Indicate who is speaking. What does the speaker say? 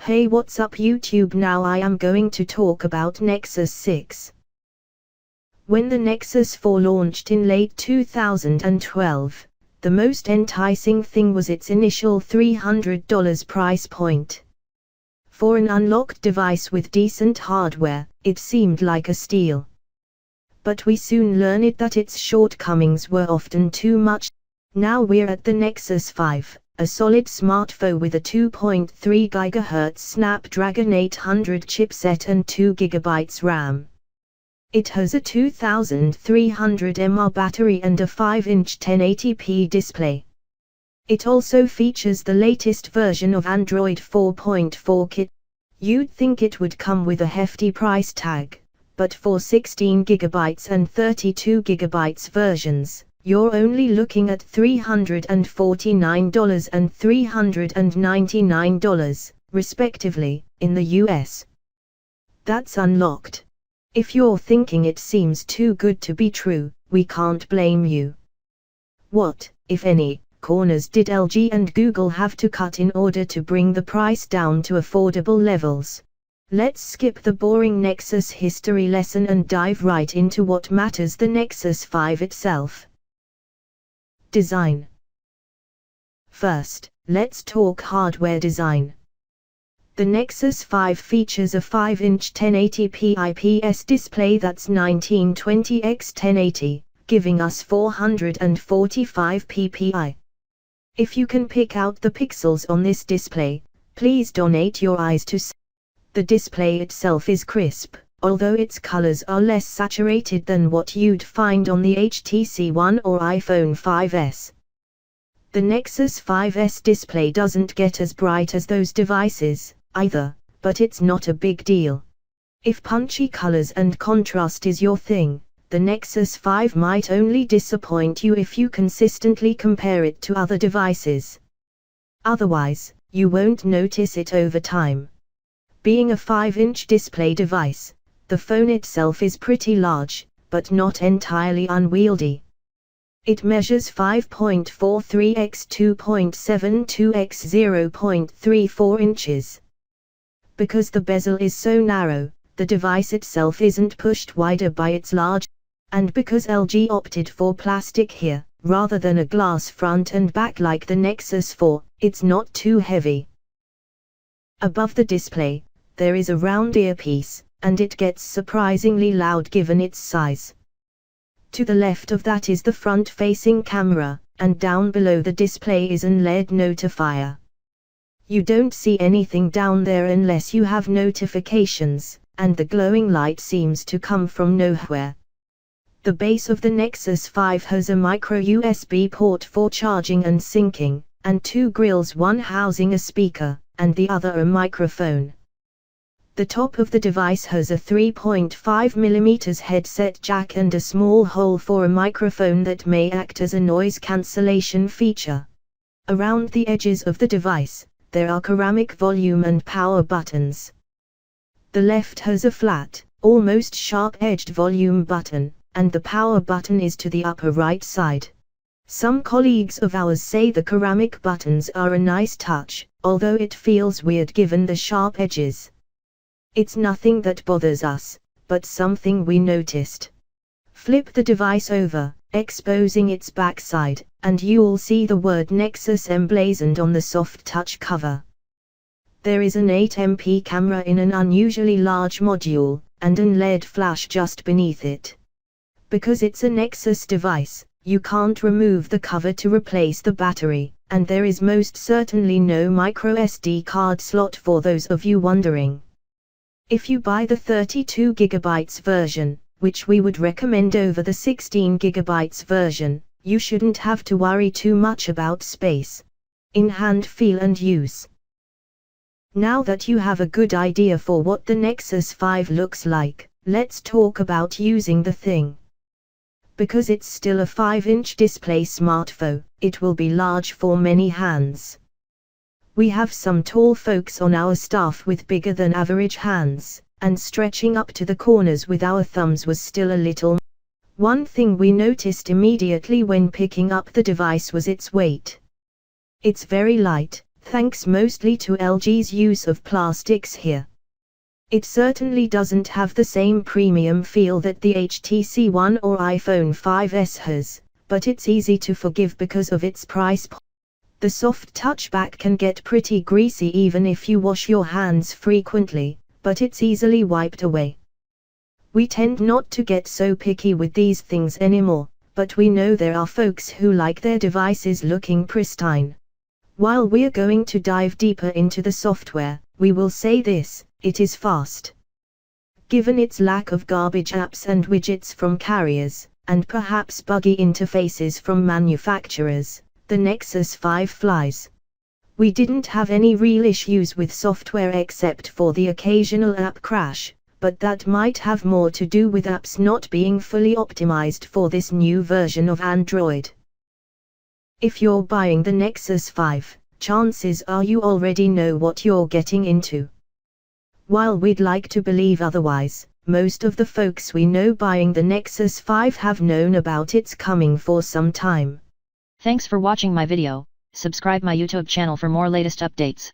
Speaker 1: Hey, what's up YouTube? Now I am going to talk about Nexus 6. When the Nexus 4 launched in late 2012, the most enticing thing was its initial $300 price point. For an unlocked device with decent hardware, it seemed like a steal. But we soon learned that its shortcomings were often too much. Now we're at the Nexus 5. A solid smartphone with a 2.3 GHz Snapdragon 800 chipset and 2 GB RAM. It has a 2300 mAh battery and a 5-inch 1080p display. It also features the latest version of Android 4.4 Kit. You'd think it would come with a hefty price tag, but for 16 GB and 32 GB versions, you're only looking at $349 and $399, respectively, in the US. That's unlocked. If you're thinking it seems too good to be true, we can't blame you. What, if any, corners did LG and Google have to cut in order to bring the price down to affordable levels? Let's skip the boring Nexus history lesson and dive right into what matters: the Nexus 5 itself. Design. First, let's talk hardware design. The Nexus 5 features a 5-inch 1080p IPS display that's 1920 x 1080, giving us 445 ppi. If you can pick out the pixels on this display, please donate your eyes to see. The display itself is crisp, although its colors are less saturated than what you'd find on the HTC One or iPhone 5S. The Nexus 5S display doesn't get as bright as those devices, either, but it's not a big deal. If punchy colors and contrast is your thing, the Nexus 5 might only disappoint you if you consistently compare it to other devices. Otherwise, you won't notice it over time. Being a 5-inch display device, the phone itself is pretty large, but not entirely unwieldy. It measures 5.43 x 2.72 x 0.34 inches. Because the bezel is so narrow, the device itself isn't pushed wider by its large, and because LG opted for plastic here, rather than a glass front and back like the Nexus 4, it's not too heavy. Above the display, there is a round earpiece, and it gets surprisingly loud given its size. To the left of that is the front-facing camera, and down below the display is an LED notifier. You don't see anything down there unless you have notifications, and the glowing light seems to come from nowhere. The base of the Nexus 5 has a micro USB port for charging and syncing, and two grills, one housing a speaker, and the other a microphone. The top of the device has a 3.5mm headset jack and a small hole for a microphone that may act as a noise cancellation feature. Around the edges of the device, there are ceramic volume and power buttons. The left has a flat, almost sharp-edged volume button, and the power button is to the upper right side. Some colleagues of ours say the ceramic buttons are a nice touch, although it feels weird given the sharp edges. It's nothing that bothers us, but something we noticed. Flip the device over, exposing its backside, and you'll see the word Nexus emblazoned on the soft touch cover. There is an 8MP camera in an unusually large module, and an LED flash just beneath it. Because it's a Nexus device, you can't remove the cover to replace the battery, and there is most certainly no microSD card slot for those of you wondering. If you buy the 32GB version, which we would recommend over the 16GB version, you shouldn't have to worry too much about space, in-hand feel and use. Now that you have a good idea for what the Nexus 5 looks like, let's talk about using the thing. Because it's still a 5-inch display smartphone, it will be large for many hands. We have some tall folks on our staff with bigger than average hands, and stretching up to the corners with our thumbs was still a little. One thing we noticed immediately when picking up the device was its weight. It's very light, thanks mostly to LG's use of plastics here. It certainly doesn't have the same premium feel that the HTC One or iPhone 5S has, but it's easy to forgive because of its price. The soft touchback can get pretty greasy even if you wash your hands frequently, but it's easily wiped away. We tend not to get so picky with these things anymore, but we know there are folks who like their devices looking pristine. While we're going to dive deeper into the software, we will say this: it is fast. Given its lack of garbage apps and widgets from carriers, and perhaps buggy interfaces from manufacturers, the Nexus 5 flies. We didn't have any real issues with software except for the occasional app crash, but that might have more to do with apps not being fully optimized for this new version of Android. If you're buying the Nexus 5, chances are you already know what you're getting into. While we'd like to believe otherwise, most of the folks we know buying the Nexus 5 have known about its coming for some time.
Speaker 2: Thanks for watching my video. Subscribe my YouTube channel for more latest updates.